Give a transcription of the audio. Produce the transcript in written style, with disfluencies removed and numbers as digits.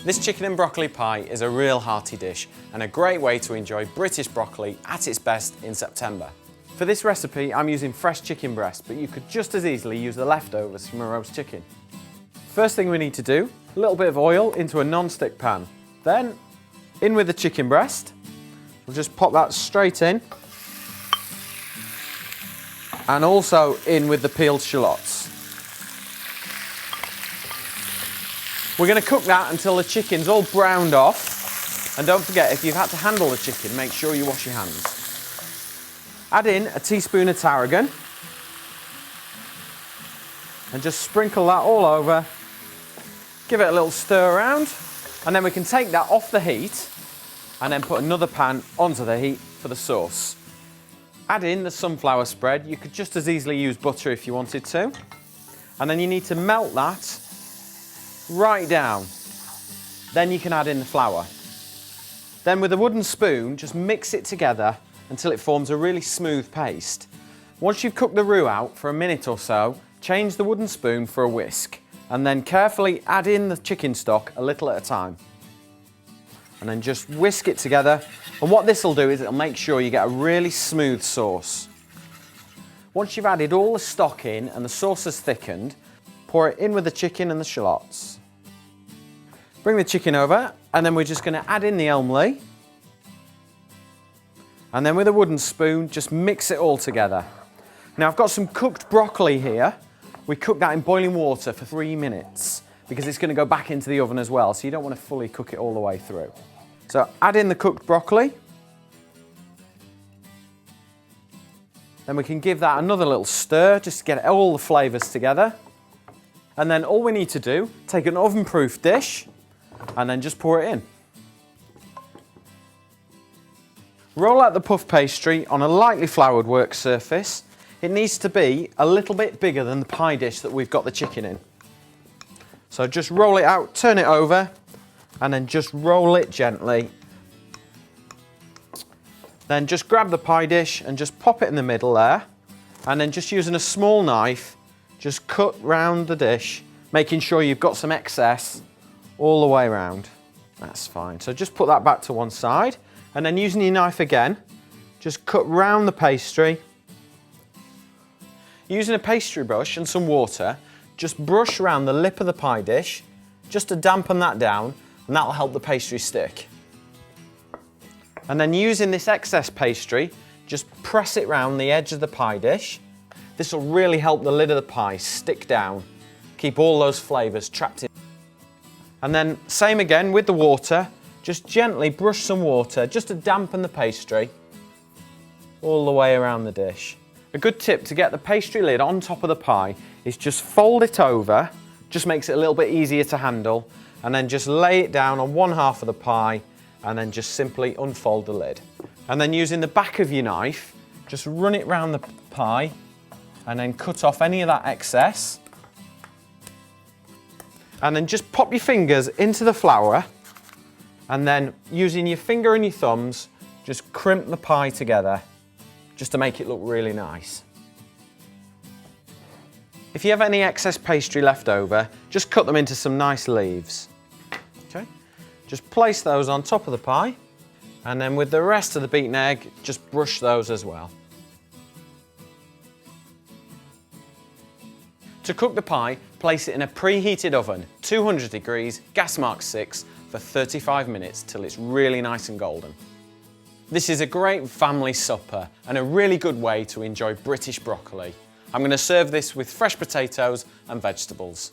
This chicken and broccoli pie is a real hearty dish and a great way to enjoy British broccoli at its best in September. For this recipe I'm using fresh chicken breast, but you could just as easily use the leftovers from a roast chicken. First thing we need to do, a little bit of oil into a non-stick pan. Then in with the chicken breast. We'll just pop that straight in. And also in with the peeled shallots. We're going to cook that until the chicken's all browned off. And don't forget, if you've had to handle the chicken, make sure you wash your hands. Add in a teaspoon of tarragon. And just sprinkle that all over. Give it a little stir around. And then we can take that off the heat and then put another pan onto the heat for the sauce. Add in the sunflower spread. You could just as easily use butter if you wanted to. And then you need to melt that right down. Then you can add in the flour. Then with a wooden spoon, just mix it together until it forms a really smooth paste. Once you've cooked the roux out for a minute or so, change the wooden spoon for a whisk and then carefully add in the chicken stock a little at a time. And then just whisk it together. And what this will do is it'll make sure you get a really smooth sauce. Once you've added all the stock in and the sauce has thickened, pour it in with the chicken and the shallots. Bring the chicken over and then we're just going to add in the Elmlea. And then with a wooden spoon, just mix it all together. Now I've got some cooked broccoli here. We cook that in boiling water for 3 minutes because it's going to go back into the oven as well, so you don't want to fully cook it all the way through. So add in the cooked broccoli. Then we can give that another little stir just to get all the flavours together. And then all we need to do, take an oven-proof dish and then just pour it in. Roll out the puff pastry on a lightly floured work surface. It needs to be a little bit bigger than the pie dish that we've got the chicken in. So just roll it out, turn it over, and then just roll it gently. Then just grab the pie dish and just pop it in the middle there. And then just using a small knife, just cut round the dish, making sure you've got some excess all the way around. That's fine. So just put that back to one side. And then using your knife again, just cut round the pastry. Using a pastry brush and some water, just brush around the lip of the pie dish, just to dampen that down, and that'll help the pastry stick. And then using this excess pastry, just press it round the edge of the pie dish. This will really help the lid of the pie stick down, keep all those flavours trapped in. And then same again with the water, just gently brush some water just to dampen the pastry all the way around the dish. A good tip to get the pastry lid on top of the pie is just fold it over, just makes it a little bit easier to handle, and then just lay it down on one half of the pie and then just simply unfold the lid. And then using the back of your knife, just run it round the pie and then cut off any of that excess. And then just pop your fingers into the flour and then using your finger and your thumbs, just crimp the pie together just to make it look really nice. If you have any excess pastry left over, just cut them into some nice leaves. Okay, just place those on top of the pie and then with the rest of the beaten egg, just brush those as well. To cook the pie, place it in a preheated oven, 200 degrees, gas mark 6, for 35 minutes till it's really nice and golden. This is a great family supper and a really good way to enjoy British broccoli. I'm going to serve this with fresh potatoes and vegetables.